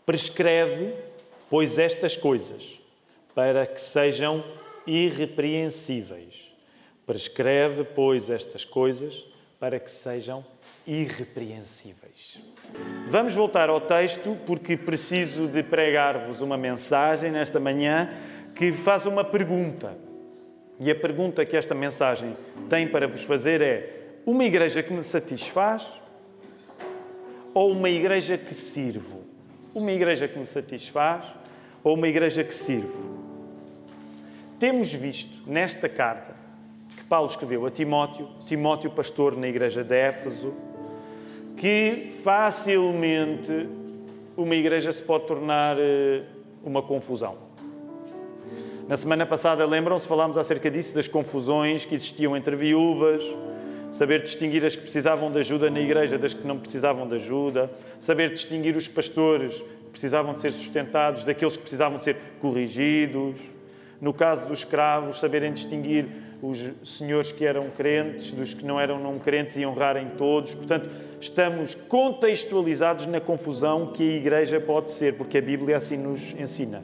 Prescreve, pois, estas coisas, para que sejam irrepreensíveis. Prescreve, pois, estas coisas, para que sejam irrepreensíveis. Vamos voltar ao texto, porque preciso de pregar-vos uma mensagem nesta manhã que faz uma pergunta. E a pergunta que esta mensagem tem para vos fazer é: uma igreja que me satisfaz ou uma igreja que sirvo? Uma igreja que me satisfaz ou uma igreja que sirvo? Temos visto nesta carta que Paulo escreveu a Timóteo pastor na igreja de Éfeso, que facilmente uma igreja se pode tornar uma confusão. Na semana passada, lembram-se, falámos acerca disso, das confusões que existiam entre viúvas, saber distinguir as que precisavam de ajuda na igreja das que não precisavam de ajuda, saber distinguir os pastores que precisavam de ser sustentados daqueles que precisavam de ser corrigidos. No caso dos escravos, saberem distinguir os senhores que eram crentes dos que não eram não crentes e honrarem todos. Portanto, estamos contextualizados na confusão que a igreja pode ser, porque a Bíblia assim nos ensina.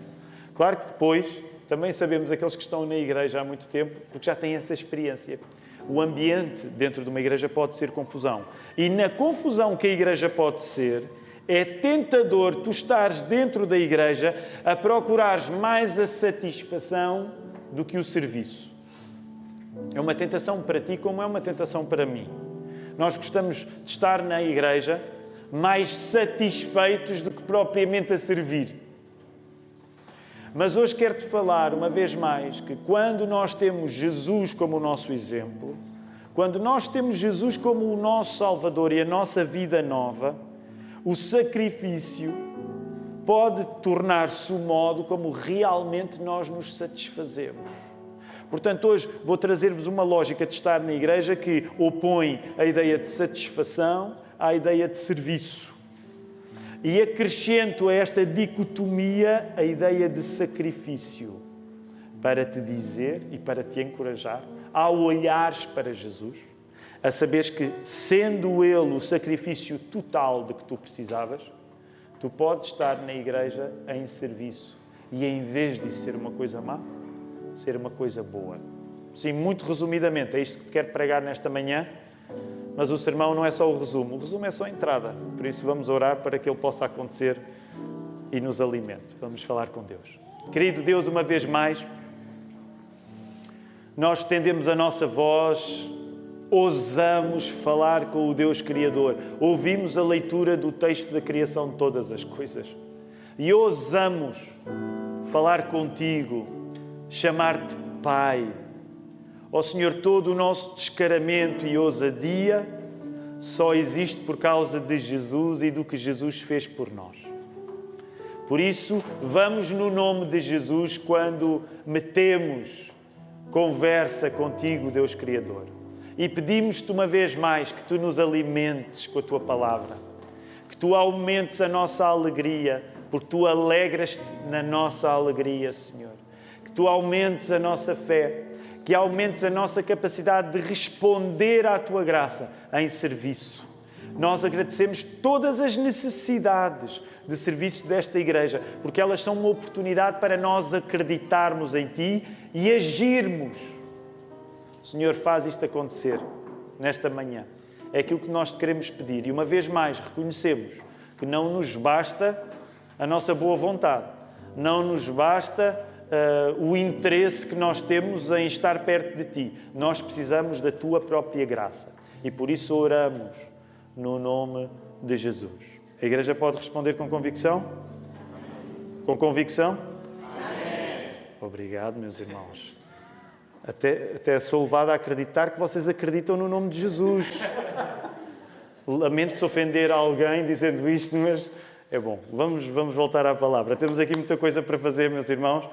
Claro que depois também sabemos aqueles que estão na igreja há muito tempo, porque já têm essa experiência. O ambiente dentro de uma igreja pode ser confusão. E na confusão que a igreja pode ser, é tentador tu estares dentro da igreja a procurares mais a satisfação do que o serviço. É uma tentação para ti como é uma tentação para mim. Nós gostamos de estar na igreja mais satisfeitos do que propriamente a servir. Mas hoje quero-te falar uma vez mais que quando nós temos Jesus como o nosso exemplo, quando nós temos Jesus como o nosso Salvador e a nossa vida nova, o sacrifício pode tornar-se o modo como realmente nós nos satisfazemos. Portanto, hoje vou trazer-vos uma lógica de estar na igreja que opõe a ideia de satisfação à ideia de serviço. E acrescento a esta dicotomia a ideia de sacrifício, para te dizer e para te encorajar, ao olhares para Jesus, a saberes que, sendo Ele o sacrifício total de que tu precisavas, tu podes estar na igreja em serviço e, em vez de ser uma coisa má, ser uma coisa boa. Sim, muito resumidamente, é isto que te quero pregar nesta manhã. Mas o sermão não é só o resumo é só a entrada. Por isso vamos orar para que ele possa acontecer e nos alimente. Vamos falar com Deus. Querido Deus, uma vez mais, nós estendemos a nossa voz, ousamos falar com o Deus Criador. Ouvimos a leitura do texto da criação de todas as coisas. E ousamos falar contigo, chamar-te Pai. Ó Senhor, todo o nosso descaramento e ousadia só existe por causa de Jesus e do que Jesus fez por nós. Por isso, vamos no nome de Jesus quando metemos conversa contigo, Deus Criador. E pedimos-te uma vez mais que tu nos alimentes com a tua palavra, que tu aumentes a nossa alegria, porque tu alegras-te na nossa alegria, Senhor. Que tu aumentes a nossa fé, que aumentes a nossa capacidade de responder à tua graça em serviço. Nós agradecemos todas as necessidades de serviço desta igreja, porque elas são uma oportunidade para nós acreditarmos em ti e agirmos. Senhor, faz isto acontecer nesta manhã. É aquilo que nós te queremos pedir. E uma vez mais reconhecemos que não nos basta a nossa boa vontade, não nos basta o interesse que nós temos em estar perto de ti. Nós precisamos da tua própria graça. E por isso oramos no nome de Jesus. A igreja pode responder com convicção? Com convicção? Amém. Obrigado, meus irmãos. Até sou levado a acreditar que vocês acreditam no nome de Jesus. Lamento se ofender alguém dizendo isto, mas é bom. Vamos voltar à palavra. Temos aqui muita coisa para fazer, meus irmãos.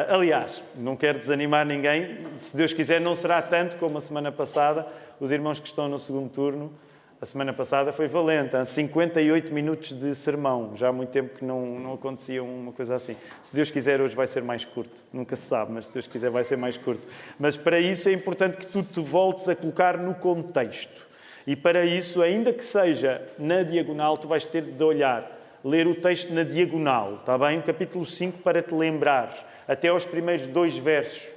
Aliás, não quero desanimar ninguém. Se Deus quiser, não será tanto como a semana passada. Os irmãos que estão no segundo turno, a semana passada foi valente. Há 58 minutos de sermão. Já há muito tempo que não acontecia uma coisa assim. Se Deus quiser, hoje vai ser mais curto. Nunca se sabe, mas se Deus quiser, vai ser mais curto. Mas para isso é importante que tu te voltes a colocar no contexto. E para isso, ainda que seja na diagonal, tu vais ter de olhar ler o texto na diagonal, está bem? O capítulo 5 para te lembrares, até aos primeiros 2 versos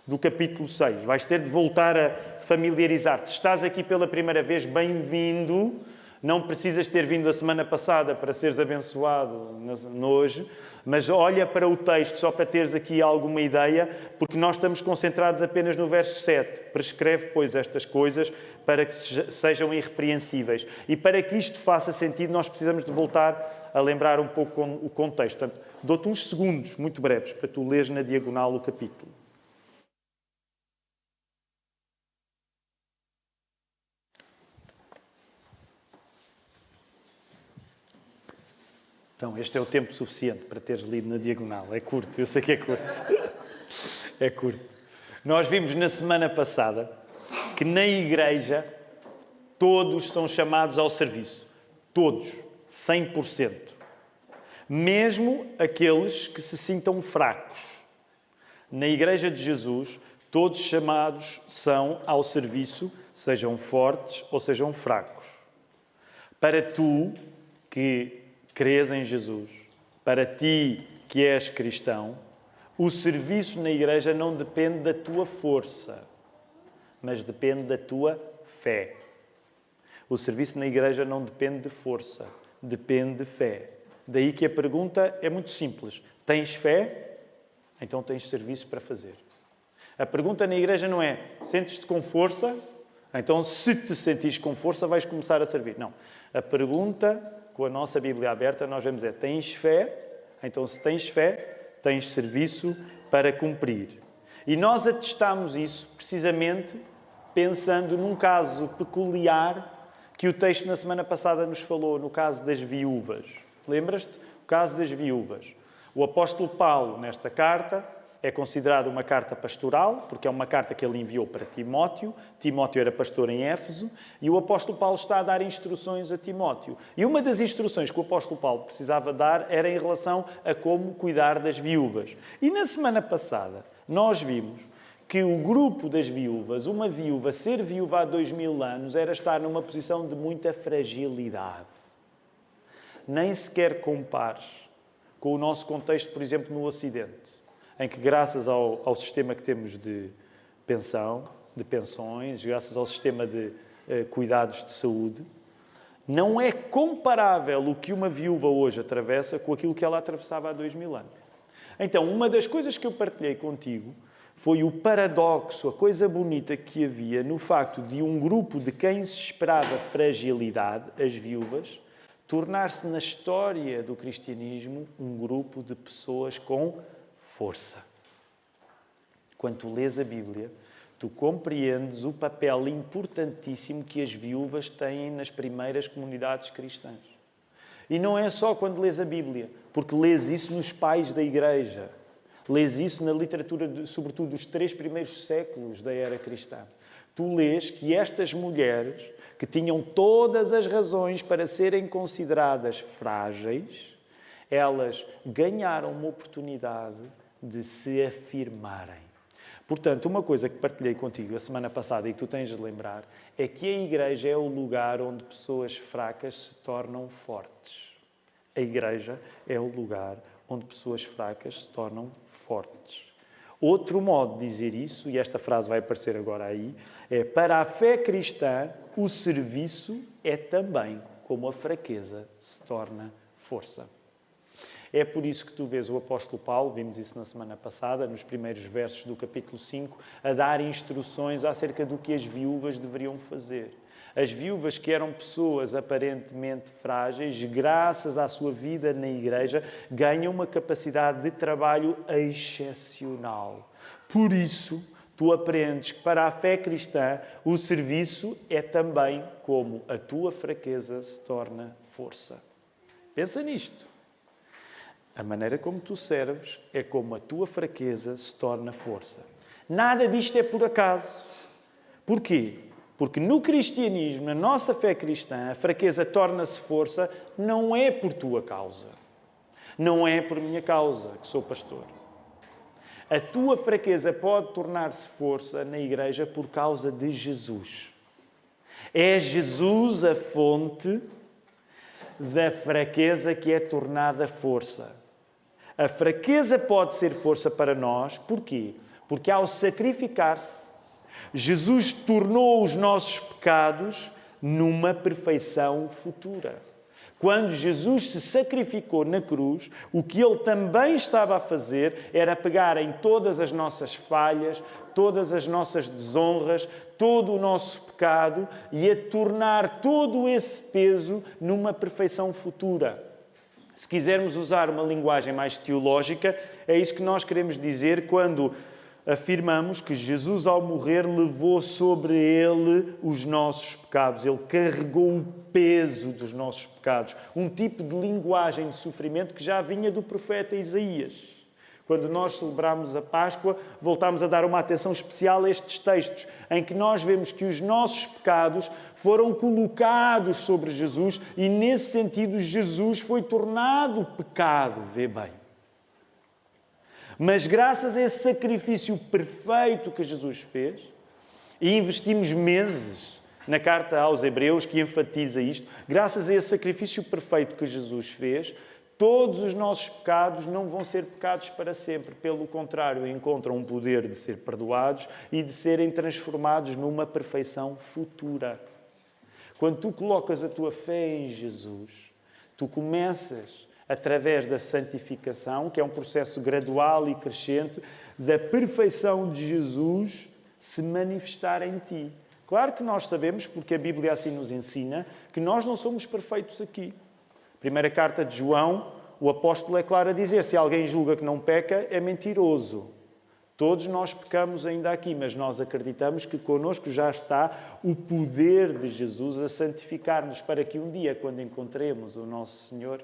do capítulo 6. Vais ter de voltar a familiarizar-te. Se estás aqui pela primeira vez, bem-vindo. Não precisas ter vindo a semana passada para seres abençoado hoje, mas olha para o texto só para teres aqui alguma ideia, porque nós estamos concentrados apenas no verso 7. Prescreve, pois, estas coisas para que sejam irrepreensíveis. E para que isto faça sentido, nós precisamos de voltar a lembrar um pouco o contexto. Portanto, dou-te uns segundos muito breves para tu leres na diagonal o capítulo. Então, este é o tempo suficiente para teres lido na diagonal. É curto, eu sei que é curto. É curto. Nós vimos na semana passada que na igreja todos são chamados ao serviço. Todos. 100%. Mesmo aqueles que se sintam fracos. Na igreja de Jesus, todos chamados são ao serviço, sejam fortes ou sejam fracos. Para tu, que crês em Jesus, para ti que és cristão, o serviço na igreja não depende da tua força, mas depende da tua fé. O serviço na igreja não depende de força, depende de fé. Daí que a pergunta é muito simples. Tens fé? Então tens serviço para fazer. A pergunta na igreja não é: sentes-te com força? Então, se te sentires com força, vais começar a servir. Não. A pergunta, com a nossa Bíblia aberta, nós vemos é: tens fé? Então, se tens fé, tens serviço para cumprir. E nós atestamos isso precisamente pensando num caso peculiar que o texto na semana passada nos falou, no caso das viúvas. Lembras-te? O caso das viúvas. O apóstolo Paulo, nesta carta, é considerado uma carta pastoral, porque é uma carta que ele enviou para Timóteo. Timóteo era pastor em Éfeso, e o apóstolo Paulo está a dar instruções a Timóteo. E uma das instruções que o apóstolo Paulo precisava dar era em relação a como cuidar das viúvas. E na semana passada, nós vimos que o grupo das viúvas, uma viúva, ser viúva há 2000 anos, era estar numa posição de muita fragilidade. Nem sequer compares com o nosso contexto, por exemplo, no Ocidente, em que, graças ao sistema que temos de pensão, de pensões, graças ao sistema de cuidados de saúde, não é comparável o que uma viúva hoje atravessa com aquilo que ela atravessava há 2000 anos. Então, uma das coisas que eu partilhei contigo foi o paradoxo, a coisa bonita que havia no facto de um grupo de quem se esperava fragilidade, as viúvas, tornar-se na história do cristianismo um grupo de pessoas com força. Quando tu lês a Bíblia, tu compreendes o papel importantíssimo que as viúvas têm nas primeiras comunidades cristãs. E não é só quando lês a Bíblia, porque lês isso nos pais da Igreja. Lês isso na literatura, sobretudo, dos 3 primeiros séculos da era cristã. Tu lês que estas mulheres, que tinham todas as razões para serem consideradas frágeis, elas ganharam uma oportunidade de se afirmarem. Portanto, uma coisa que partilhei contigo a semana passada e que tu tens de lembrar é que a igreja é o lugar onde pessoas fracas se tornam fortes. A igreja é o lugar onde pessoas fracas se tornam fortes. Outro modo de dizer isso, e esta frase vai aparecer agora aí, é: para a fé cristã, o serviço é também como a fraqueza se torna força. É por isso que tu vês o apóstolo Paulo, vimos isso na semana passada, nos primeiros versos do capítulo 5, a dar instruções acerca do que as viúvas deveriam fazer. As viúvas, que eram pessoas aparentemente frágeis, graças à sua vida na igreja, ganham uma capacidade de trabalho excepcional. Por isso, tu aprendes que para a fé cristã, o serviço é também como a tua fraqueza se torna força. Pensa nisto. A maneira como tu serves é como a tua fraqueza se torna força. Nada disto é por acaso. Porquê? Porque no cristianismo, na nossa fé cristã, a fraqueza torna-se força não é por tua causa. Não é por minha causa, que sou pastor. A tua fraqueza pode tornar-se força na igreja por causa de Jesus. É Jesus a fonte da fraqueza que é tornada força. A fraqueza pode ser força para nós. Porquê? Porque ao sacrificar-se, Jesus tornou os nossos pecados numa perfeição futura. Quando Jesus se sacrificou na cruz, o que Ele também estava a fazer era pegar em todas as nossas falhas, todas as nossas desonras, todo o nosso pecado e a tornar todo esse peso numa perfeição futura. Se quisermos usar uma linguagem mais teológica, é isso que nós queremos dizer quando afirmamos que Jesus, ao morrer, levou sobre Ele os nossos pecados. Ele carregou o peso dos nossos pecados. Um tipo de linguagem de sofrimento que já vinha do profeta Isaías. Quando nós celebramos a Páscoa, voltamos a dar uma atenção especial a estes textos, em que nós vemos que os nossos pecados foram colocados sobre Jesus e, nesse sentido, Jesus foi tornado pecado. Vê bem. Mas graças a esse sacrifício perfeito que Jesus fez, e investimos meses na carta aos Hebreus que enfatiza isto, graças a esse sacrifício perfeito que Jesus fez, todos os nossos pecados não vão ser pecados para sempre. Pelo contrário, encontram um poder de ser perdoados e de serem transformados numa perfeição futura. Quando tu colocas a tua fé em Jesus, tu começas, através da santificação, que é um processo gradual e crescente, da perfeição de Jesus se manifestar em ti. Claro que nós sabemos, porque a Bíblia assim nos ensina, que nós não somos perfeitos aqui. Primeira carta de João, o apóstolo é claro a dizer: se alguém julga que não peca, é mentiroso. Todos nós pecamos ainda aqui, mas nós acreditamos que connosco já está o poder de Jesus a santificar-nos para que um dia, quando encontremos o nosso Senhor,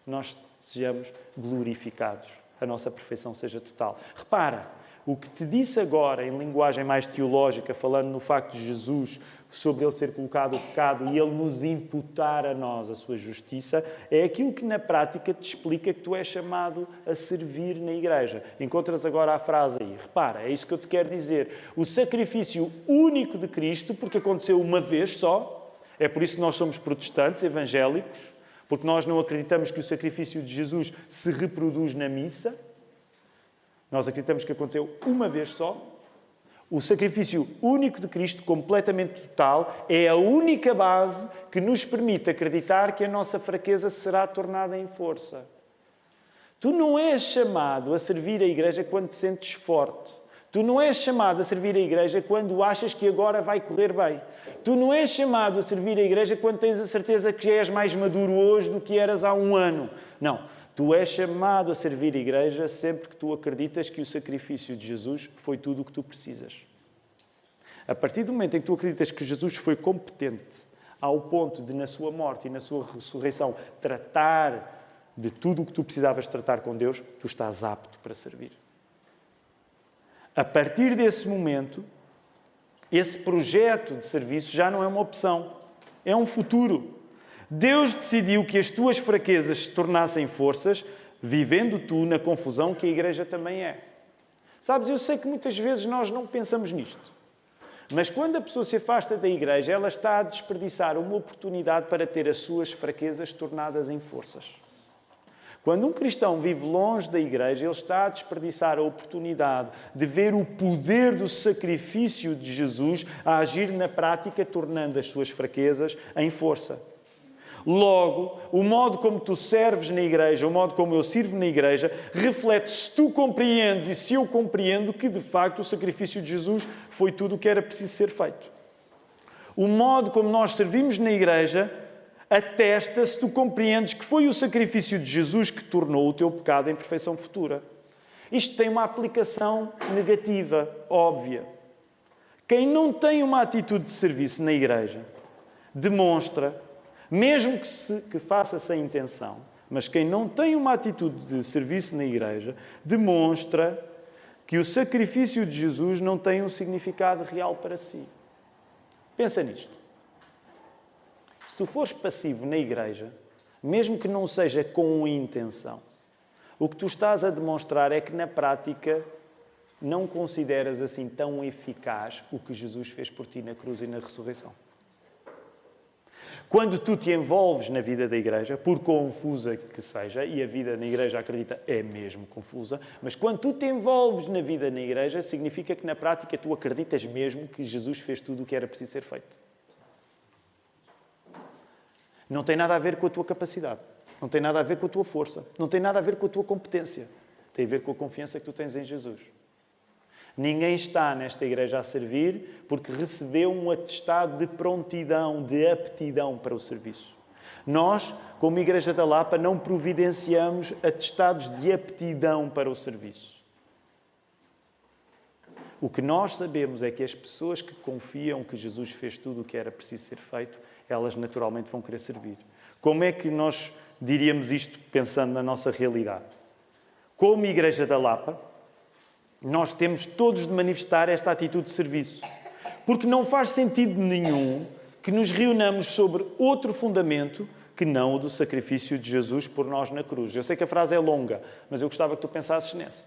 nós sejamos glorificados. A nossa perfeição seja total. Repara, o que te disse agora, em linguagem mais teológica, falando no facto de Jesus, sobre ele ser colocado o pecado e ele nos imputar a nós a sua justiça, é aquilo que na prática te explica que tu és chamado a servir na igreja. Encontras agora a frase aí. Repara, é isso que eu te quero dizer. O sacrifício único de Cristo, porque aconteceu uma vez só, é por isso que nós somos protestantes, evangélicos, porque nós não acreditamos que o sacrifício de Jesus se reproduz na missa. Nós acreditamos que aconteceu uma vez só. O sacrifício único de Cristo, completamente total, é a única base que nos permite acreditar que a nossa fraqueza será tornada em força. Tu não és chamado a servir a igreja quando te sentes forte. Tu não és chamado a servir a igreja quando achas que agora vai correr bem. Tu não és chamado a servir a igreja quando tens a certeza que és mais maduro hoje do que eras há um ano. Não. Tu és chamado a servir a igreja sempre que tu acreditas que o sacrifício de Jesus foi tudo o que tu precisas. A partir do momento em que tu acreditas que Jesus foi competente ao ponto de, na sua morte e na sua ressurreição, tratar de tudo o que tu precisavas tratar com Deus, tu estás apto para servir. A partir desse momento, esse projeto de serviço já não é uma opção, é um futuro. Deus decidiu que as tuas fraquezas se tornassem forças, vivendo tu na confusão que a igreja também é. Sabes, eu sei que muitas vezes nós não pensamos nisto, mas quando a pessoa se afasta da igreja, ela está a desperdiçar uma oportunidade para ter as suas fraquezas tornadas em forças. Quando um cristão vive longe da igreja, ele está a desperdiçar a oportunidade de ver o poder do sacrifício de Jesus a agir na prática, tornando as suas fraquezas em força. Logo, o modo como tu serves na igreja, o modo como eu sirvo na igreja, reflete se tu compreendes e se eu compreendo que, de facto, o sacrifício de Jesus foi tudo o que era preciso ser feito. O modo como nós servimos na igreja atesta se tu compreendes que foi o sacrifício de Jesus que tornou o teu pecado em perfeição futura. Isto tem uma aplicação negativa, óbvia. Quem não tem uma atitude de serviço na igreja demonstra, mesmo que faça sem intenção, mas quem não tem uma atitude de serviço na igreja, demonstra que o sacrifício de Jesus não tem um significado real para si. Pensa nisto. Se tu fores passivo na igreja, mesmo que não seja com intenção, o que tu estás a demonstrar é que, na prática, não consideras assim tão eficaz o que Jesus fez por ti na cruz e na ressurreição. Quando tu te envolves na vida da igreja, por confusa que seja, e a vida na igreja, acredita, é mesmo confusa, mas quando tu te envolves na vida na igreja, significa que na prática tu acreditas mesmo que Jesus fez tudo o que era preciso ser feito. Não tem nada a ver com a tua capacidade, não tem nada a ver com a tua força, não tem nada a ver com a tua competência. Tem a ver com a confiança que tu tens em Jesus. Ninguém está nesta igreja a servir porque recebeu um atestado de prontidão, de aptidão para o serviço. Nós, como Igreja da Lapa, não providenciamos atestados de aptidão para o serviço. O que nós sabemos é que as pessoas que confiam que Jesus fez tudo o que era preciso ser feito, elas naturalmente vão querer servir. Como é que nós diríamos isto pensando na nossa realidade? Como Igreja da Lapa, nós temos todos de manifestar esta atitude de serviço. Porque não faz sentido nenhum que nos reunamos sobre outro fundamento que não o do sacrifício de Jesus por nós na cruz. Eu sei que a frase é longa, mas eu gostava que tu pensasses nessa.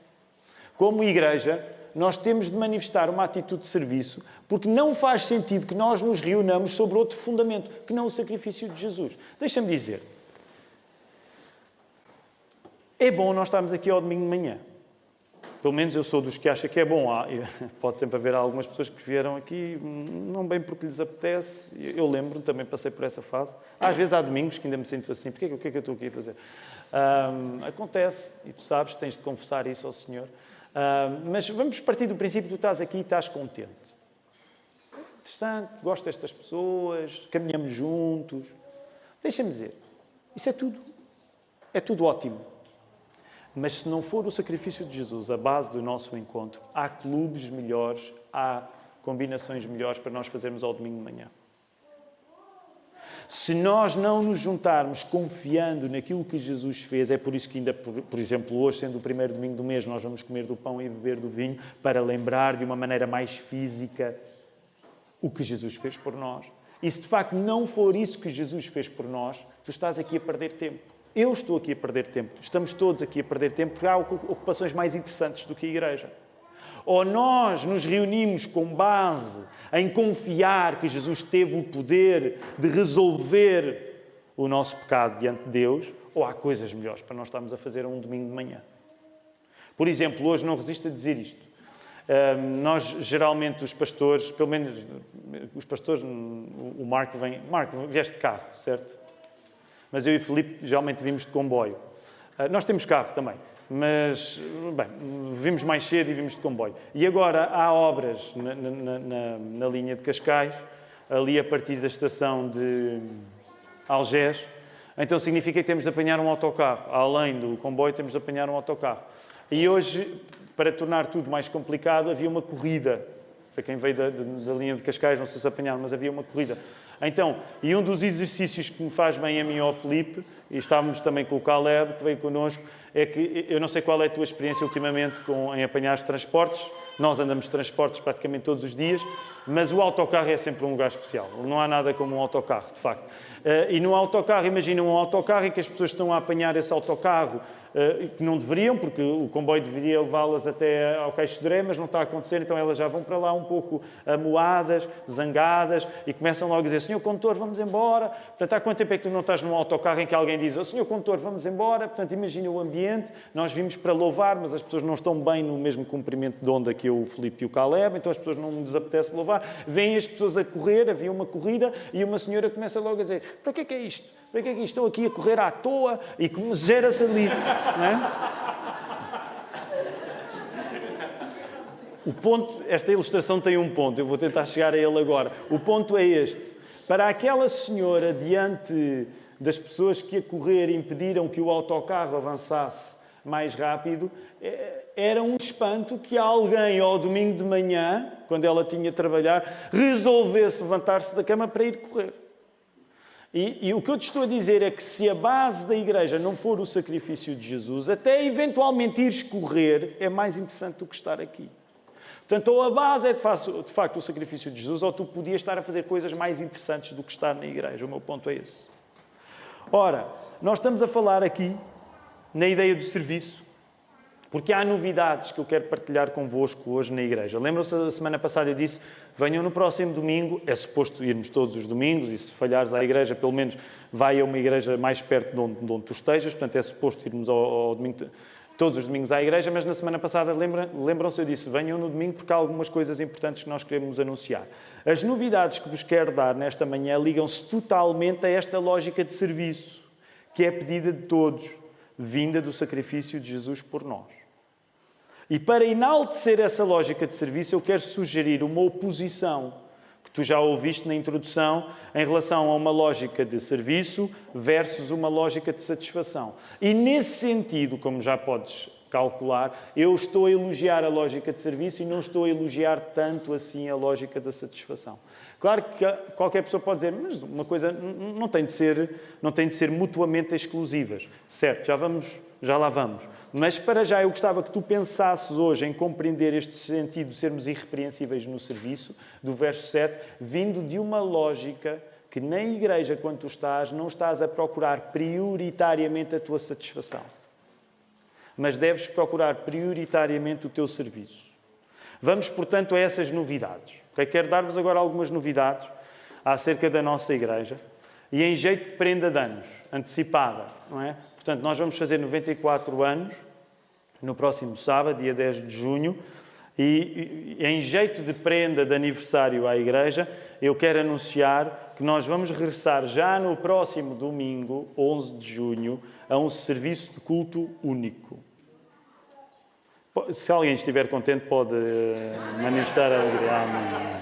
Como igreja, nós temos de manifestar uma atitude de serviço porque não faz sentido que nós nos reunamos sobre outro fundamento que não o sacrifício de Jesus. Deixa-me dizer, é bom nós estarmos aqui ao domingo de manhã. Pelo menos eu sou dos que acha que é bom. Pode sempre haver algumas pessoas que vieram aqui, não bem porque lhes apetece. Eu lembro-me, também passei por essa fase. Às vezes há domingos que ainda me sinto assim. O que é que eu estou aqui a fazer? Acontece, e tu sabes, tens de confessar isso ao Senhor. Mas vamos partir do princípio que tu estás aqui e estás contente. Interessante, gosto destas pessoas, caminhamos juntos. Deixa-me dizer, isso é tudo ótimo. Mas se não for o sacrifício de Jesus a base do nosso encontro, há clubes melhores, há combinações melhores para nós fazermos ao domingo de manhã. Se nós não nos juntarmos confiando naquilo que Jesus fez, é por isso que ainda, por exemplo, hoje, sendo o primeiro domingo do mês, nós vamos comer do pão e beber do vinho para lembrar de uma maneira mais física o que Jesus fez por nós. E se de facto não for isso que Jesus fez por nós, tu estás aqui a perder tempo. Eu estou aqui a perder tempo. Estamos todos aqui a perder tempo porque há ocupações mais interessantes do que a igreja. Ou nós nos reunimos com base em confiar que Jesus teve o poder de resolver o nosso pecado diante de Deus, ou há coisas melhores para nós estarmos a fazer um domingo de manhã. Por exemplo, hoje não resisto a dizer isto. Nós, geralmente, os pastores, pelo menos os pastores, o Marco vem... Marco, vieste de carro, certo? Mas eu e o Filipe geralmente vimos de comboio. Nós temos carro também, mas, bem, vimos mais cedo e vimos de comboio. E agora há obras na linha de Cascais, ali a partir da estação de Algés. Então significa que temos de apanhar um autocarro. Além do comboio, temos de apanhar um autocarro. E hoje, para tornar tudo mais complicado, havia uma corrida. Para quem veio da linha de Cascais, não sei se apanharam, mas havia uma corrida. Então, e um dos exercícios que me faz bem a mim e ao Filipe, e estávamos também com o Caleb, que veio connosco, é que eu não sei qual é a tua experiência ultimamente em apanhar os transportes. Nós andamos de transportes praticamente todos os dias, mas o autocarro é sempre um lugar especial. Não há nada como um autocarro, de facto. E no autocarro, imagina um autocarro em que as pessoas estão a apanhar esse autocarro, que não deveriam, porque o comboio deveria levá-las até ao Caixo de Dré, mas não está a acontecer, então elas já vão para lá um pouco amuadas, zangadas, e começam logo a dizer: Senhor Condutor, vamos embora. Portanto, há quanto tempo é que tu não estás num autocarro em que alguém diz: oh, Senhor Condutor, vamos embora? Portanto, imagina o ambiente, nós vimos para louvar, mas as pessoas não estão bem no mesmo comprimento de onda que eu, o Filipe e o Caleb, então as pessoas não nos apetece louvar. Vêm as pessoas a correr, havia uma corrida, e uma senhora começa logo a dizer: para que é isto? Para que é que estão aqui a correr à toa? E como gera-se ali, não é? O ponto, esta ilustração tem um ponto, eu vou tentar chegar a ele agora. O ponto é este: para aquela senhora, diante das pessoas que a correr impediram que o autocarro avançasse mais rápido, era um espanto que alguém, ao domingo de manhã, quando ela tinha de trabalhar, resolvesse levantar-se da cama para ir correr. E o que eu te estou a dizer é que se a base da igreja não for o sacrifício de Jesus, até eventualmente ires correr é mais interessante do que estar aqui. Portanto, ou a base é de facto o sacrifício de Jesus, ou tu podias estar a fazer coisas mais interessantes do que estar na igreja. O meu ponto é esse. Ora, nós estamos a falar aqui na ideia do serviço, Porque há novidades que eu quero partilhar convosco hoje na igreja. Lembram-se, a semana passada eu disse, venham no próximo domingo, é suposto irmos todos os domingos, e se falhares à igreja, pelo menos vai a uma igreja mais perto de onde tu estejas, portanto é suposto irmos ao domingo, todos os domingos à igreja, mas na semana passada, lembram-se, eu disse, venham no domingo porque há algumas coisas importantes que nós queremos anunciar. As novidades que vos quero dar nesta manhã ligam-se totalmente a esta lógica de serviço, que é pedida de todos, vinda do sacrifício de Jesus por nós. E para enaltecer essa lógica de serviço, eu quero sugerir uma oposição, que tu já ouviste na introdução, em relação a uma lógica de serviço versus uma lógica de satisfação. E nesse sentido, como já podes calcular, eu estou a elogiar a lógica de serviço e não estou a elogiar tanto assim a lógica da satisfação. Claro que qualquer pessoa pode dizer, mas uma coisa não tem de ser mutuamente exclusivas. Certo, já lá vamos. Mas para já eu gostava que tu pensasses hoje em compreender este sentido de sermos irrepreensíveis no serviço, do verso 7, vindo de uma lógica que na igreja, quando tu estás, não estás a procurar prioritariamente a tua satisfação, mas deves procurar prioritariamente o teu serviço. Vamos, portanto, a essas novidades. Okay? Quero dar-vos agora algumas novidades acerca da nossa igreja e em jeito de prenda de anos, antecipada, não é? Portanto, nós vamos fazer 94 anos no próximo sábado, dia 10 de junho, e em jeito de prenda de aniversário à igreja, eu quero anunciar que nós vamos regressar já no próximo domingo, 11 de junho, a um serviço de culto único. Se alguém estiver contente, pode manifestar a alegria.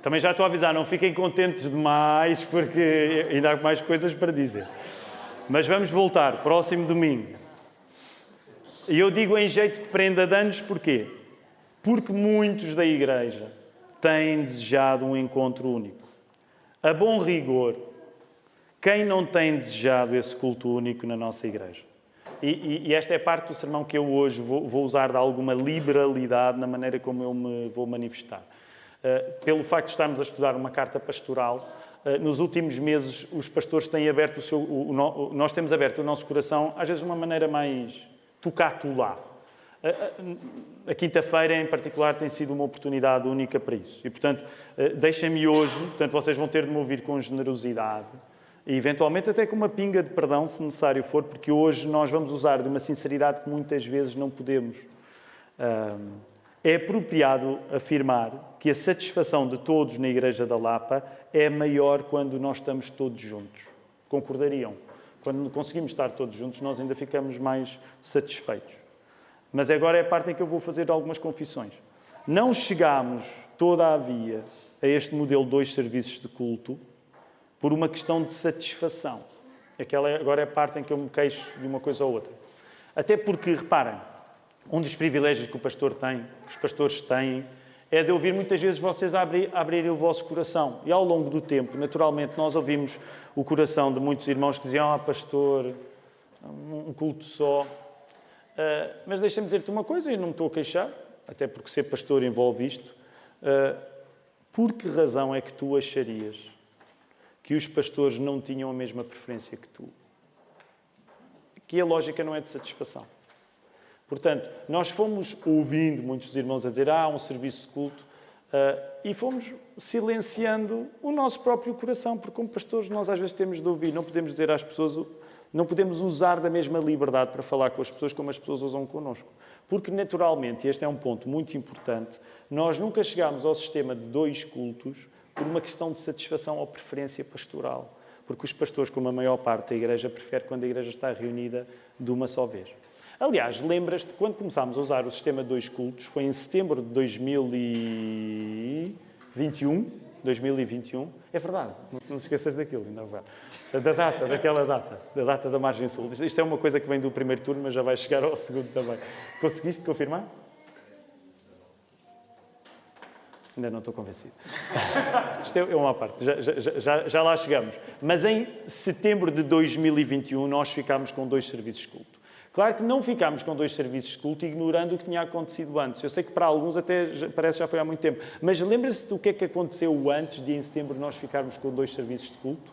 Também já estou a avisar, não fiquem contentes demais, porque ainda há mais coisas para dizer. Mas vamos voltar, próximo domingo. E eu digo em jeito de prenda de anos, porquê? Porque muitos da igreja têm desejado um encontro único. A bom rigor, quem não tem desejado esse culto único na nossa igreja? E esta é parte do sermão que eu hoje vou usar de alguma liberalidade na maneira como eu me vou manifestar. Pelo facto de estarmos a estudar uma carta pastoral, nos últimos meses os pastores têm aberto nós temos aberto o nosso coração, às vezes de uma maneira mais tocatulá. A quinta-feira, em particular, tem sido uma oportunidade única para isso. E, portanto, deixem-me hoje, portanto, vocês vão ter de me ouvir com generosidade e, eventualmente, até com uma pinga de perdão, se necessário for, porque hoje nós vamos usar de uma sinceridade que muitas vezes não podemos. É apropriado afirmar que a satisfação de todos na Igreja da Lapa é maior quando nós estamos todos juntos. Concordariam? Quando conseguimos estar todos juntos, nós ainda ficamos mais satisfeitos. Mas agora é a parte em que eu vou fazer algumas confissões. Não chegámos, todavia, a este modelo de 2 serviços de culto por uma questão de satisfação. Agora é a parte em que eu me queixo de uma coisa ou outra. Até porque, reparem, um dos privilégios que o pastor tem, que os pastores têm, é de ouvir muitas vezes vocês abrirem o vosso coração. E ao longo do tempo, naturalmente, nós ouvimos o coração de muitos irmãos que diziam: pastor, um culto só. Mas deixa-me dizer-te uma coisa, e não me estou a queixar, até porque ser pastor envolve isto. Por que razão é que tu acharias que os pastores não tinham a mesma preferência que tu? Que a lógica não é de satisfação. Portanto, nós fomos ouvindo muitos irmãos a dizer há um serviço de culto e fomos silenciando o nosso próprio coração, porque como pastores nós às vezes temos de ouvir, não podemos dizer às pessoas, não podemos usar da mesma liberdade para falar com as pessoas como as pessoas usam connosco. Porque naturalmente, e este é um ponto muito importante, nós nunca chegámos ao sistema de 2 cultos por uma questão de satisfação ou preferência pastoral. Porque os pastores, como a maior parte da igreja, preferem quando a igreja está reunida de uma só vez. Aliás, lembras-te, quando começámos a usar o sistema de 2 cultos, foi em setembro de 2021. É verdade, não te esqueças daquilo, ainda vai. Daquela data, da data da margem sul. Isto é uma coisa que vem do primeiro turno, mas já vai chegar ao segundo também. Conseguiste confirmar? Ainda não estou convencido. Isto é uma parte, já lá chegamos. Mas em setembro de 2021 nós ficámos com 2 serviços de culto. Claro que não ficámos com 2 serviços de culto ignorando o que tinha acontecido antes. Eu sei que para alguns até parece que já foi há muito tempo. Mas lembra-se do que é que aconteceu antes de em setembro nós ficarmos com 2 serviços de culto?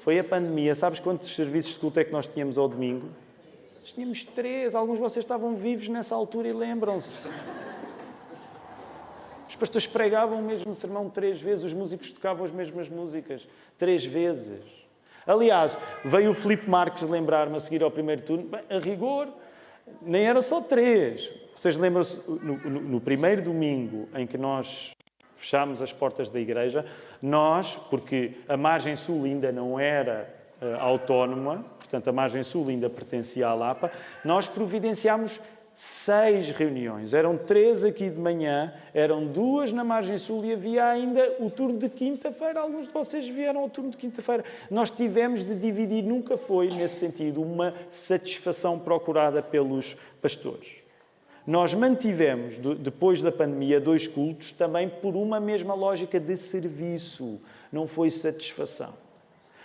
Foi a pandemia. Sabes quantos serviços de culto é que nós tínhamos ao domingo? Tínhamos 3. Alguns de vocês estavam vivos nessa altura e lembram-se. Os pastores pregavam o mesmo sermão 3 vezes, os músicos tocavam as mesmas músicas 3 vezes. Aliás, veio o Filipe Marques lembrar-me a seguir ao primeiro turno, bem, a rigor, nem era só 3. Vocês lembram-se, no primeiro domingo em que nós fechámos as portas da igreja, nós, porque a margem sul ainda não era autónoma, portanto a margem sul ainda pertencia à Lapa, nós providenciámos 6 reuniões. Eram 3 aqui de manhã, eram 2 na margem sul e havia ainda o turno de quinta-feira. Alguns de vocês vieram ao turno de quinta-feira. Nós tivemos de dividir, nunca foi, nesse sentido, uma satisfação procurada pelos pastores. Nós mantivemos, depois da pandemia, 2 cultos, também por uma mesma lógica de serviço. Não foi satisfação.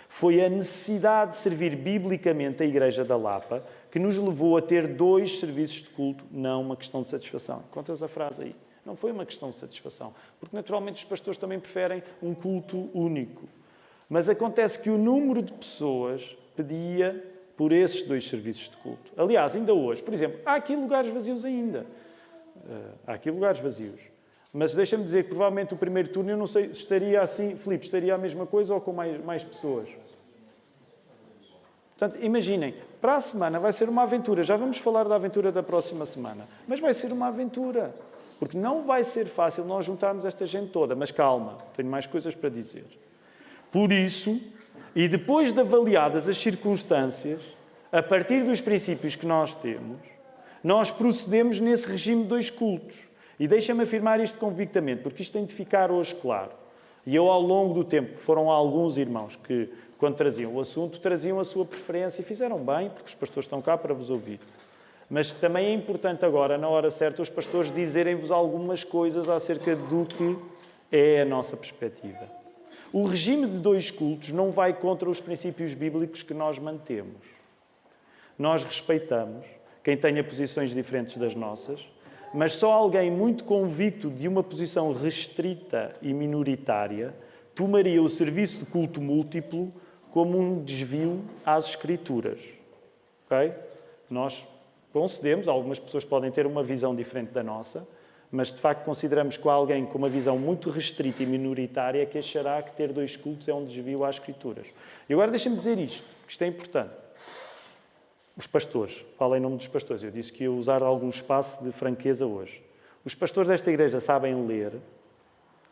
Foi a necessidade de servir biblicamente a Igreja da Lapa que nos levou a ter 2 serviços de culto, não uma questão de satisfação. Contas a frase aí. Não foi uma questão de satisfação. Porque, naturalmente, os pastores também preferem um culto único. Mas acontece que o número de pessoas pedia por esses 2 serviços de culto. Aliás, ainda hoje, por exemplo, há aqui lugares vazios ainda. Há aqui lugares vazios. Mas deixa-me dizer que provavelmente o primeiro turno, eu não sei, estaria assim, Filipe, estaria a mesma coisa ou com mais pessoas? Portanto, imaginem, para a semana vai ser uma aventura. Já vamos falar da aventura da próxima semana. Mas vai ser uma aventura. Porque não vai ser fácil nós juntarmos esta gente toda. Mas calma, tenho mais coisas para dizer. Por isso, e depois de avaliadas as circunstâncias, a partir dos princípios que nós temos, nós procedemos nesse regime de 2 cultos. E deixa-me afirmar isto convictamente, porque isto tem de ficar hoje claro. E eu, ao longo do tempo, foram alguns irmãos que, quando traziam o assunto, traziam a sua preferência e fizeram bem, porque os pastores estão cá para vos ouvir. Mas também é importante agora, na hora certa, os pastores dizerem-vos algumas coisas acerca do que é a nossa perspectiva. O regime de 2 cultos não vai contra os princípios bíblicos que nós mantemos. Nós respeitamos quem tenha posições diferentes das nossas, mas só alguém muito convicto de uma posição restrita e minoritária tomaria o serviço de culto múltiplo como um desvio às Escrituras. Okay? Nós concedemos, algumas pessoas podem ter uma visão diferente da nossa, mas de facto consideramos que alguém com uma visão muito restrita e minoritária que achará que ter 2 cultos é um desvio às Escrituras. E agora deixem-me dizer isto é importante. Os pastores, falo em nome dos pastores, eu disse que ia usar algum espaço de franqueza hoje. Os pastores desta igreja sabem ler,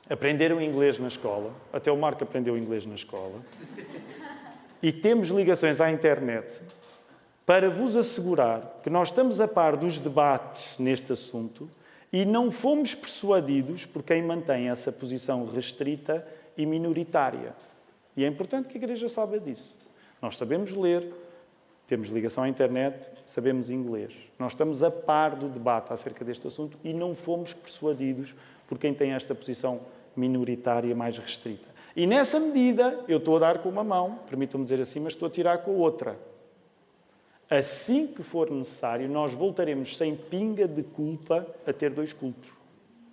aprenderam inglês na escola, até o Marco aprendeu inglês na escola, e temos ligações à internet para vos assegurar que nós estamos a par dos debates neste assunto e não fomos persuadidos por quem mantém essa posição restrita e minoritária. E é importante que a igreja saiba disso. Nós sabemos ler, temos ligação à internet, sabemos inglês. Nós estamos a par do debate acerca deste assunto e não fomos persuadidos por quem tem esta posição minoritária mais restrita. E nessa medida, eu estou a dar com uma mão, permitam-me dizer assim, mas estou a tirar com a outra. Assim que for necessário, nós voltaremos sem pinga de culpa a ter 2 cultos.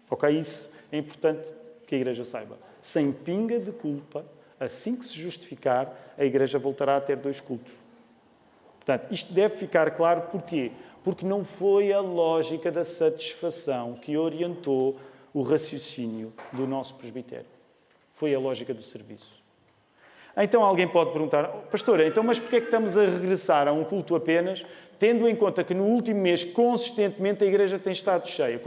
Ok? Isso é importante que a igreja saiba. Sem pinga de culpa, assim que se justificar, a igreja voltará a ter 2 cultos. Portanto, isto deve ficar claro porquê? Porque não foi a lógica da satisfação que orientou o raciocínio do nosso presbitério. Foi a lógica do serviço. Então alguém pode perguntar, pastor, então mas porquê é que estamos a regressar a um culto apenas, tendo em conta que no último mês, consistentemente, a igreja tem estado cheia?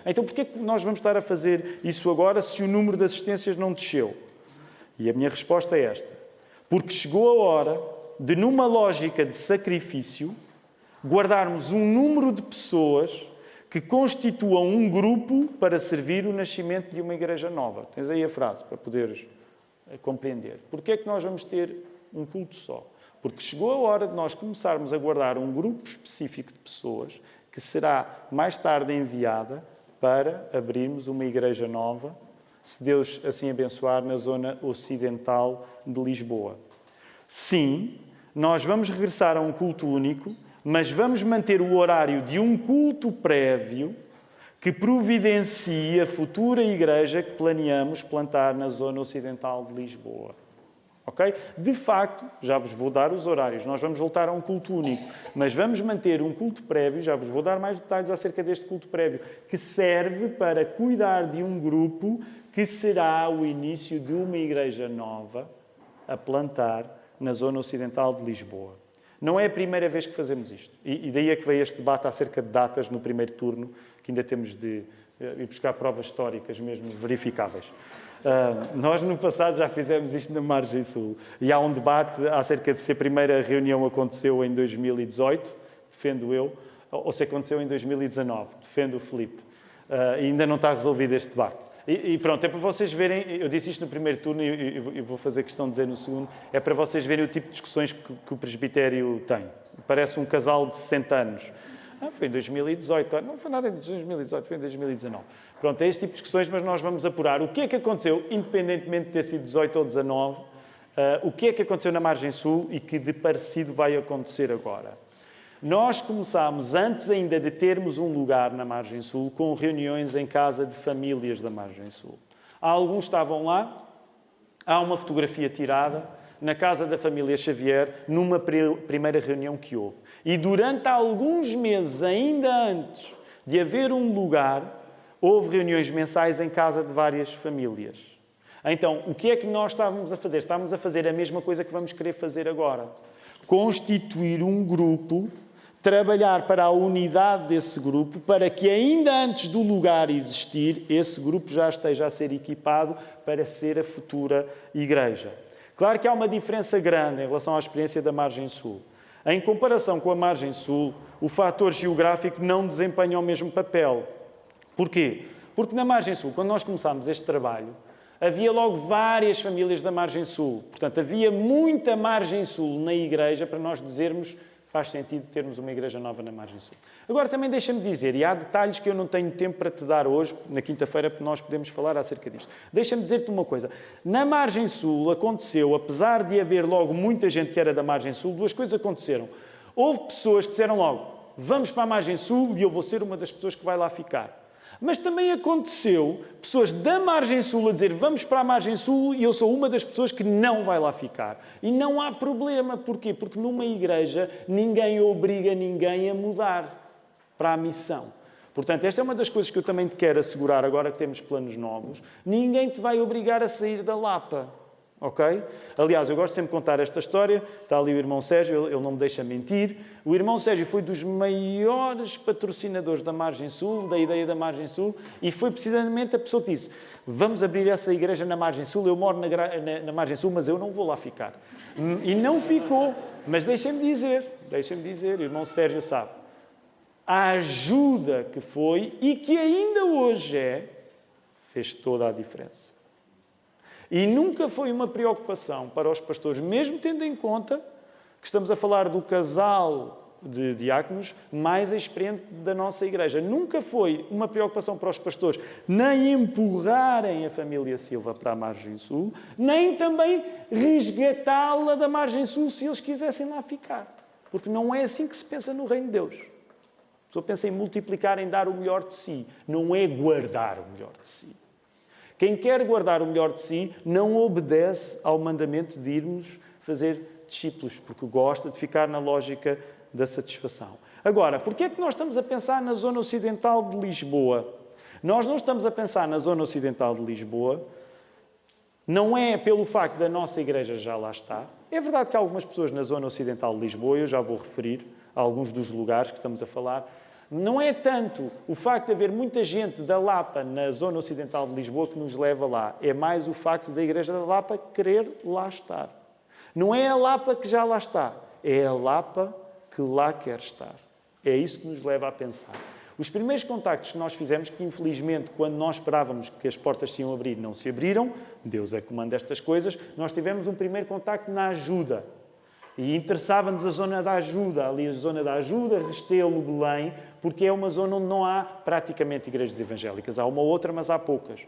Então porquê é que nós vamos estar a fazer isso agora se o número de assistências não desceu? E a minha resposta é esta. Porque chegou a hora de, numa lógica de sacrifício, guardarmos um número de pessoas que constituam um grupo para servir o nascimento de uma igreja nova. Tens aí a frase para poderes compreender. Porquê é que nós vamos ter um culto só? Porque chegou a hora de nós começarmos a guardar um grupo específico de pessoas que será mais tarde enviada para abrirmos uma igreja nova, se Deus assim abençoar, na zona ocidental de Lisboa. Sim, nós vamos regressar a um culto único, mas vamos manter o horário de um culto prévio que providencia a futura igreja que planeamos plantar na zona ocidental de Lisboa. ok? De facto, já vos vou dar os horários. Nós vamos voltar a um culto único, mas vamos manter um culto prévio, já vos vou dar mais detalhes acerca deste culto prévio, que serve para cuidar de um grupo que será o início de uma igreja nova a plantar na zona ocidental de Lisboa. Não é a primeira vez que fazemos isto. E daí é que veio este debate acerca de datas no primeiro turno, que ainda temos de ir buscar provas históricas mesmo verificáveis. Nós, no passado, já fizemos isto na Margem Sul. E há um debate acerca de se a primeira reunião aconteceu em 2018, defendo eu, ou se aconteceu em 2019, defendo o Filipe. E ainda não está resolvido este debate. E pronto, é para vocês verem, eu disse isto no primeiro turno e vou fazer questão de dizer no segundo, é para vocês verem o tipo de discussões que o presbitério tem. Parece um casal de 60 anos. Foi em 2018, não foi nada em 2018, foi em 2019. Pronto, é este tipo de discussões, mas nós vamos apurar o que é que aconteceu, independentemente de ter sido 18 ou 19, o que é que aconteceu na Margem Sul e que de parecido vai acontecer agora. Nós começámos, antes ainda de termos um lugar na Margem Sul, com reuniões em casa de famílias da Margem Sul. Alguns estavam lá, há uma fotografia tirada na casa da família Xavier, numa primeira reunião que houve. E durante alguns meses, ainda antes de haver um lugar, houve reuniões mensais em casa de várias famílias. Então, o que é que nós estávamos a fazer? Estávamos a fazer a mesma coisa que vamos querer fazer agora. Constituir um grupo, trabalhar para a unidade desse grupo, para que ainda antes do lugar existir, esse grupo já esteja a ser equipado para ser a futura igreja. Claro que há uma diferença grande em relação à experiência da Margem Sul. Em comparação com a Margem Sul, o fator geográfico não desempenha o mesmo papel. Porquê? Porque na Margem Sul, quando nós começámos este trabalho, havia logo várias famílias da Margem Sul. Portanto, havia muita Margem Sul na igreja para nós dizermos faz sentido termos uma igreja nova na Margem Sul. Agora, também deixa-me dizer, e há detalhes que eu não tenho tempo para te dar hoje, na quinta-feira, porque nós podemos falar acerca disto. Deixa-me dizer-te uma coisa. Na Margem Sul aconteceu, apesar de haver logo muita gente que era da Margem Sul, duas coisas aconteceram. Houve pessoas que disseram logo, vamos para a Margem Sul e eu vou ser uma das pessoas que vai lá ficar. Mas também aconteceu pessoas da Margem Sul a dizer vamos para a Margem Sul e eu sou uma das pessoas que não vai lá ficar. E não há problema. Porquê? Porque numa igreja ninguém obriga ninguém a mudar para a missão. Portanto, esta é uma das coisas que eu também te quero assegurar agora que temos planos novos. Ninguém te vai obrigar a sair da Lapa. Ok? Aliás, eu gosto sempre de contar esta história. Está ali o irmão Sérgio, ele não me deixa mentir. O irmão Sérgio foi dos maiores patrocinadores da Margem Sul, da ideia da Margem Sul, e foi precisamente a pessoa que disse vamos abrir essa igreja na Margem Sul, eu moro na Margem Sul, mas eu não vou lá ficar. E não ficou. Mas deixem-me dizer, o irmão Sérgio sabe, a ajuda que foi e que ainda hoje fez toda a diferença. E nunca foi uma preocupação para os pastores, mesmo tendo em conta que estamos a falar do casal de diáconos mais experiente da nossa igreja. Nunca foi uma preocupação para os pastores nem empurrarem a família Silva para a Margem Sul, nem também resgatá-la da Margem Sul se eles quisessem lá ficar. Porque não é assim que se pensa no reino de Deus. A pessoa pensa em multiplicar, em dar o melhor de si. Não é guardar o melhor de si. Quem quer guardar o melhor de si não obedece ao mandamento de irmos fazer discípulos, porque gosta de ficar na lógica da satisfação. Agora, porquê é que nós estamos a pensar na zona ocidental de Lisboa? Nós não estamos a pensar na zona ocidental de Lisboa, não é pelo facto da nossa igreja já lá estar. É verdade que há algumas pessoas na zona ocidental de Lisboa, eu já vou referir a alguns dos lugares que estamos a falar. Não é tanto o facto de haver muita gente da Lapa na zona ocidental de Lisboa que nos leva lá. É mais o facto da Igreja da Lapa querer lá estar. Não é a Lapa que já lá está. É a Lapa que lá quer estar. É isso que nos leva a pensar. Os primeiros contactos que nós fizemos, que infelizmente, quando nós esperávamos que as portas se iam abrir, não se abriram, Deus é que comanda estas coisas, nós tivemos um primeiro contacto na ajuda. E interessava-nos a zona da ajuda, ali a zona da ajuda, Restelo, Belém, porque é uma zona onde não há praticamente igrejas evangélicas. Há uma outra, mas há poucas.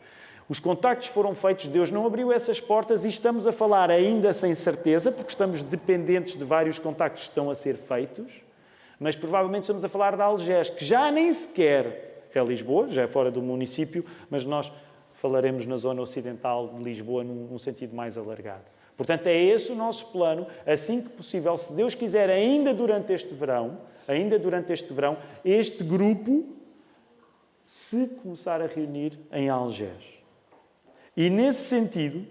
Os contactos foram feitos, Deus não abriu essas portas e estamos a falar ainda sem certeza, porque estamos dependentes de vários contactos que estão a ser feitos, mas provavelmente estamos a falar da Algés, que já nem sequer é Lisboa, já é fora do município, mas nós falaremos na zona ocidental de Lisboa num sentido mais alargado. Portanto, é esse o nosso plano, assim que possível, se Deus quiser, ainda durante este verão, este grupo se começar a reunir em Algés. E nesse sentido,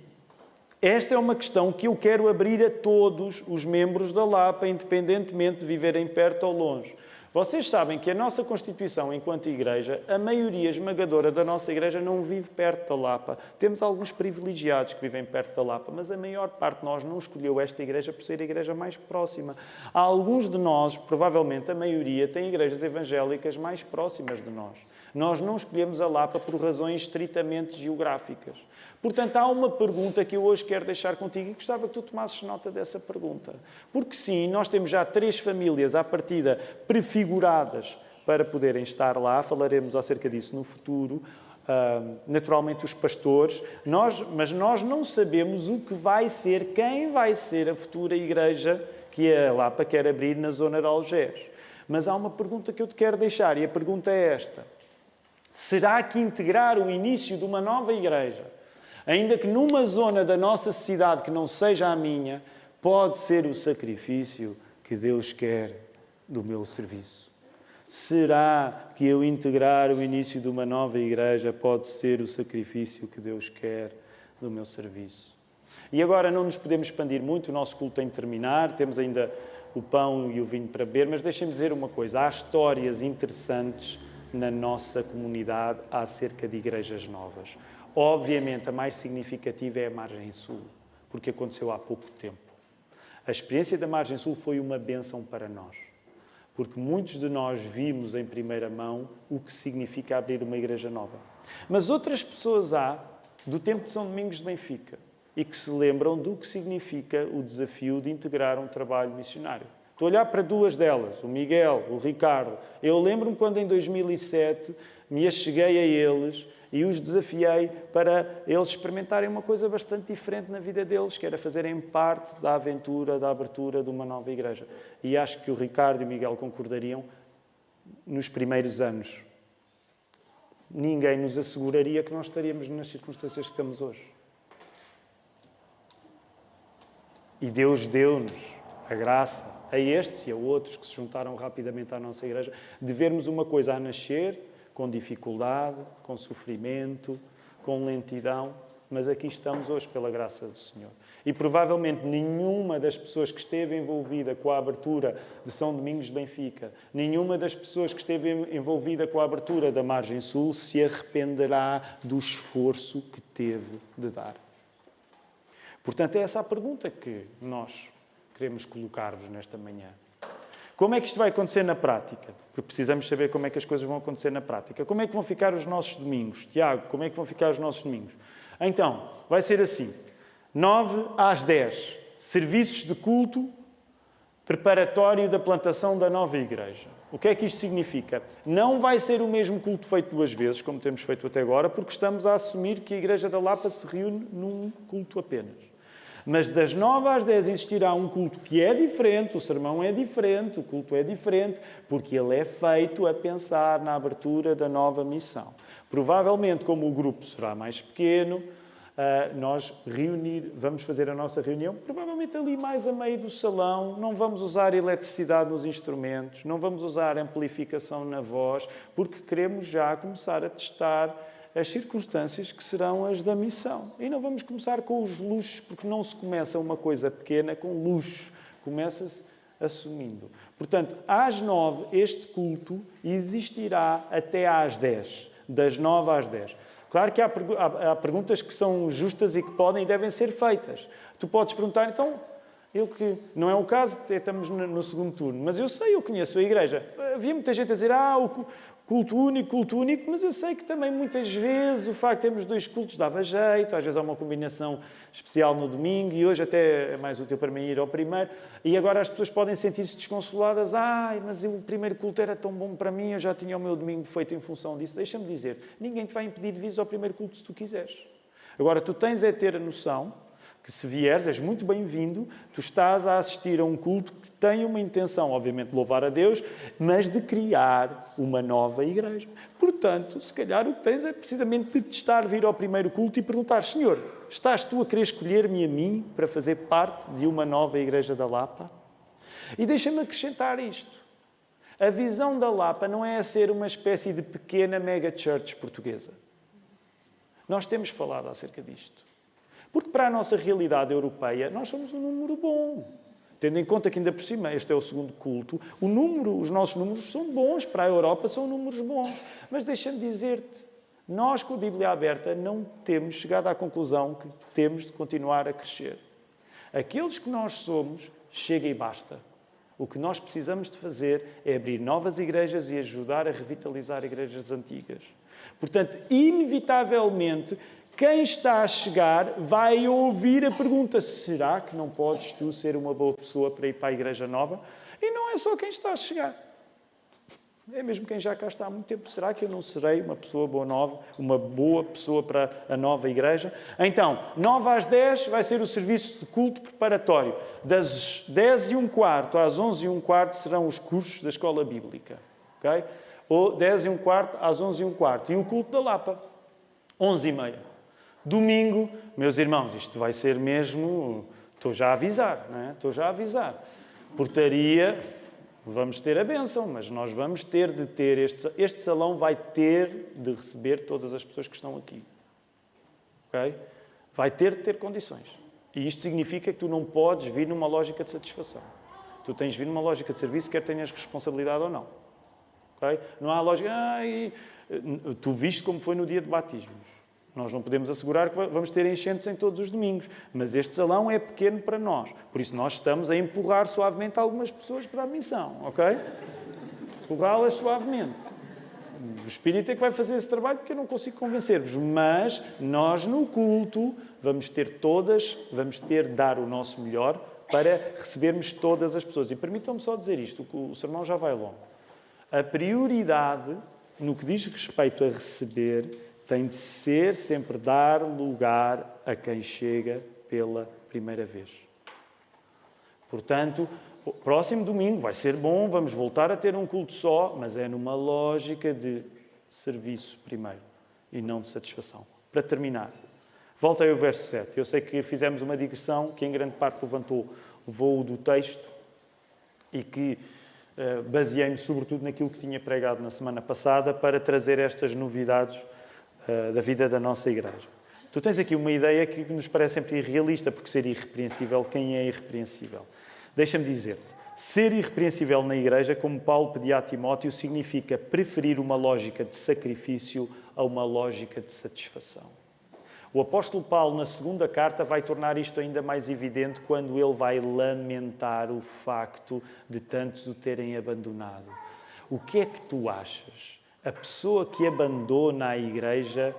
esta é uma questão que eu quero abrir a todos os membros da Lapa, independentemente de viverem perto ou longe. Vocês sabem que a nossa Constituição, enquanto Igreja, a maioria esmagadora da nossa Igreja não vive perto da Lapa. Temos alguns privilegiados que vivem perto da Lapa, mas a maior parte de nós não escolheu esta Igreja por ser a Igreja mais próxima. Há alguns de nós, provavelmente a maioria, têm igrejas evangélicas mais próximas de nós. Nós não escolhemos a Lapa por razões estritamente geográficas. Portanto, há uma pergunta que eu hoje quero deixar contigo e gostava que tu tomasses nota dessa pergunta. Porque sim, nós temos já 3 famílias à partida prefiguradas para poderem estar lá. Falaremos acerca disso no futuro. Naturalmente os pastores. Mas nós não sabemos o que vai ser, quem vai ser a futura igreja que a Lapa quer abrir na zona de Algés. Mas há uma pergunta que eu te quero deixar e a pergunta é esta. Será que integrar o início de uma nova igreja, ainda que numa zona da nossa cidade que não seja a minha, pode ser o sacrifício que Deus quer do meu serviço? Será que eu integrar o início de uma nova igreja pode ser o sacrifício que Deus quer do meu serviço? E agora não nos podemos expandir muito, o nosso culto tem de terminar, temos ainda o pão e o vinho para beber, mas deixem-me dizer uma coisa, há histórias interessantes na nossa comunidade acerca de igrejas novas. Obviamente, a mais significativa é a Margem Sul, porque aconteceu há pouco tempo. A experiência da Margem Sul foi uma bênção para nós, porque muitos de nós vimos em primeira mão o que significa abrir uma igreja nova. Mas outras pessoas há, do tempo de São Domingos de Benfica, e que se lembram do que significa o desafio de integrar um trabalho missionário. Estou a olhar para 2 delas, o Miguel, o Ricardo. Eu lembro-me quando em 2007 me acheguei a eles e os desafiei para eles experimentarem uma coisa bastante diferente na vida deles, que era fazerem parte da aventura, da abertura de uma nova igreja. E acho que o Ricardo e o Miguel concordariam, nos primeiros anos, ninguém nos asseguraria que nós estaríamos nas circunstâncias que estamos hoje. E Deus deu-nos a graça a estes e a outros que se juntaram rapidamente à nossa igreja, de vermos uma coisa a nascer, com dificuldade, com sofrimento, com lentidão, mas aqui estamos hoje pela graça do Senhor. E provavelmente nenhuma das pessoas que esteve envolvida com a abertura de São Domingos de Benfica, nenhuma das pessoas que esteve envolvida com a abertura da Margem Sul se arrependerá do esforço que teve de dar. Portanto, é essa a pergunta que nós queremos colocar-vos nesta manhã. Como é que isto vai acontecer na prática? Porque precisamos saber como é que as coisas vão acontecer na prática. Como é que vão ficar os nossos domingos? Tiago, como é que vão ficar os nossos domingos? Então, vai ser assim. 9 às 10, serviços de culto preparatório da plantação da nova igreja. O que é que isto significa? Não vai ser o mesmo culto feito 2 vezes, como temos feito até agora, porque estamos a assumir que a Igreja da Lapa se reúne num culto apenas. Mas das 9 às 10 existirá um culto que é diferente, o sermão é diferente, o culto é diferente, porque ele é feito a pensar na abertura da nova missão. Provavelmente, como o grupo será mais pequeno, nós vamos fazer a nossa reunião, provavelmente ali mais a meio do salão, não vamos usar eletricidade nos instrumentos, não vamos usar amplificação na voz, porque queremos já começar a testar as circunstâncias que serão as da missão. E não vamos começar com os luxos, porque não se começa uma coisa pequena com luxo. Começa-se assumindo. Portanto, às 9, este culto existirá até às 10. Das 9 às 10. Claro que há perguntas que são justas e que podem e devem ser feitas. Tu podes perguntar, então, não é o caso, estamos no segundo turno, mas eu conheço a igreja. Havia muita gente a dizer, o culto único, mas eu sei que também muitas vezes o facto de termos 2 cultos dava jeito, às vezes há uma combinação especial no domingo e hoje até é mais útil para mim ir ao primeiro. E agora as pessoas podem sentir-se desconsoladas. Mas o primeiro culto era tão bom para mim, eu já tinha o meu domingo feito em função disso. Deixa-me dizer, ninguém te vai impedir de vir ao primeiro culto se tu quiseres. Agora, tu tens é ter a noção que se vieres, és muito bem-vindo, tu estás a assistir a um culto que tem uma intenção, obviamente, de louvar a Deus, mas de criar uma nova igreja. Portanto, se calhar o que tens é precisamente de testar, vir ao primeiro culto e perguntar: Senhor, estás tu a querer escolher-me a mim para fazer parte de uma nova igreja da Lapa? E deixa-me acrescentar isto. A visão da Lapa não é a ser uma espécie de pequena mega church portuguesa. Nós temos falado acerca disto. Porque para a nossa realidade europeia, nós somos um número bom. Tendo em conta que ainda por cima este é o segundo culto, os nossos números são bons. Para a Europa são números bons. Mas deixa-me dizer-te, nós com a Bíblia aberta não temos chegado à conclusão que temos de continuar a crescer. Aqueles que nós somos, chega e basta. O que nós precisamos de fazer é abrir novas igrejas e ajudar a revitalizar igrejas antigas. Portanto, inevitavelmente, quem está a chegar vai ouvir a pergunta: será que não podes tu ser uma boa pessoa para ir para a igreja nova? E não é só quem está a chegar. É mesmo quem já cá está há muito tempo. Será que eu não serei uma pessoa boa nova, uma boa pessoa para a nova igreja? Então, 9 às 10 vai ser o serviço de culto preparatório. Das 10h15 às 11h15 serão os cursos da escola bíblica. Okay? Ou 10h15 às 11h15. E o culto da Lapa, 11h30. Domingo, meus irmãos, isto vai ser mesmo... Estou já a avisar, não é? Estou já a avisar. Portaria, vamos ter a bênção, mas nós vamos ter de ter... Este salão vai ter de receber todas as pessoas que estão aqui. Ok? Vai ter de ter condições. E isto significa que tu não podes vir numa lógica de satisfação. Tu tens de vir numa lógica de serviço, quer tenhas responsabilidade ou não. Ok? Não há lógica... Tu viste como foi no dia de batismos. Nós não podemos assegurar que vamos ter enchentes em todos os domingos, mas este salão é pequeno para nós. Por isso nós estamos a empurrar suavemente algumas pessoas para a missão, ok? Empurrá-las suavemente. O Espírito é que vai fazer esse trabalho porque eu não consigo convencer-vos. Mas nós no culto vamos ter de dar o nosso melhor para recebermos todas as pessoas. E permitam-me só dizer isto, o sermão já vai longo. A prioridade no que diz respeito a receber tem de ser sempre dar lugar a quem chega pela primeira vez. Portanto, o próximo domingo vai ser bom, vamos voltar a ter um culto só, mas é numa lógica de serviço primeiro e não de satisfação. Para terminar, volta aí ao verso 7. Eu sei que fizemos uma digressão que em grande parte levantou o voo do texto e que baseei-me sobretudo naquilo que tinha pregado na semana passada para trazer estas novidades da vida da nossa igreja. Tu tens aqui uma ideia que nos parece sempre irrealista, porque ser irrepreensível, quem é irrepreensível? Deixa-me dizer-te, ser irrepreensível na igreja, como Paulo pedia a Timóteo, significa preferir uma lógica de sacrifício a uma lógica de satisfação. O apóstolo Paulo, na segunda carta, vai tornar isto ainda mais evidente quando ele vai lamentar o facto de tantos o terem abandonado. O que é que tu achas? A pessoa que abandona a igreja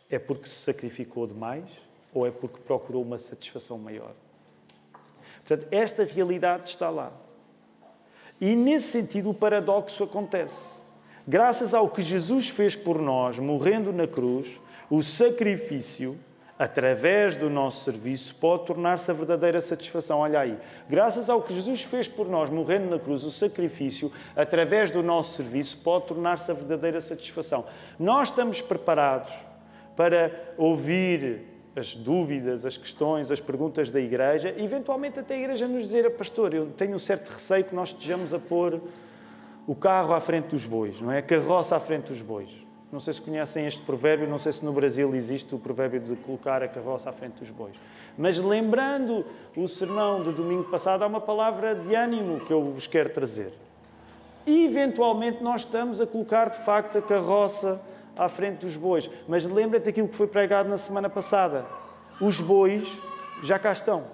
é porque se sacrificou demais ou é porque procurou uma satisfação maior? Portanto, esta realidade está lá. E, nesse sentido, o paradoxo acontece. Graças ao que Jesus fez por nós, morrendo na cruz, o sacrifício, através do nosso serviço, pode tornar-se a verdadeira satisfação. Olha aí. Graças ao que Jesus fez por nós, morrendo na cruz, o sacrifício, através do nosso serviço, pode tornar-se a verdadeira satisfação. Nós estamos preparados para ouvir as dúvidas, as questões, as perguntas da igreja e, eventualmente, até a igreja nos dizer: pastor, eu tenho um certo receio que nós estejamos a pôr o carro à frente dos bois, não é? A carroça à frente dos bois. Não sei se conhecem este provérbio, não sei se no Brasil existe o provérbio de colocar a carroça à frente dos bois. Mas lembrando o sermão de domingo passado, há uma palavra de ânimo que eu vos quero trazer. E, eventualmente, nós estamos a colocar, de facto, a carroça à frente dos bois. Mas lembra-te daquilo que foi pregado na semana passada. Os bois já cá estão.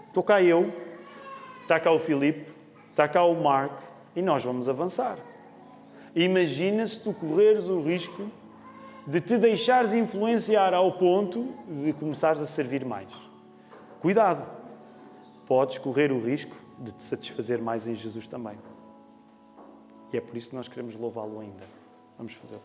Estou cá eu, está cá o Filipe, está cá o Mark e nós vamos avançar. Imagina se tu correres o risco de te deixares influenciar ao ponto de começares a servir mais. Cuidado! Podes correr o risco de te satisfazer mais em Jesus também. E é por isso que nós queremos louvá-lo ainda. Vamos fazê-lo.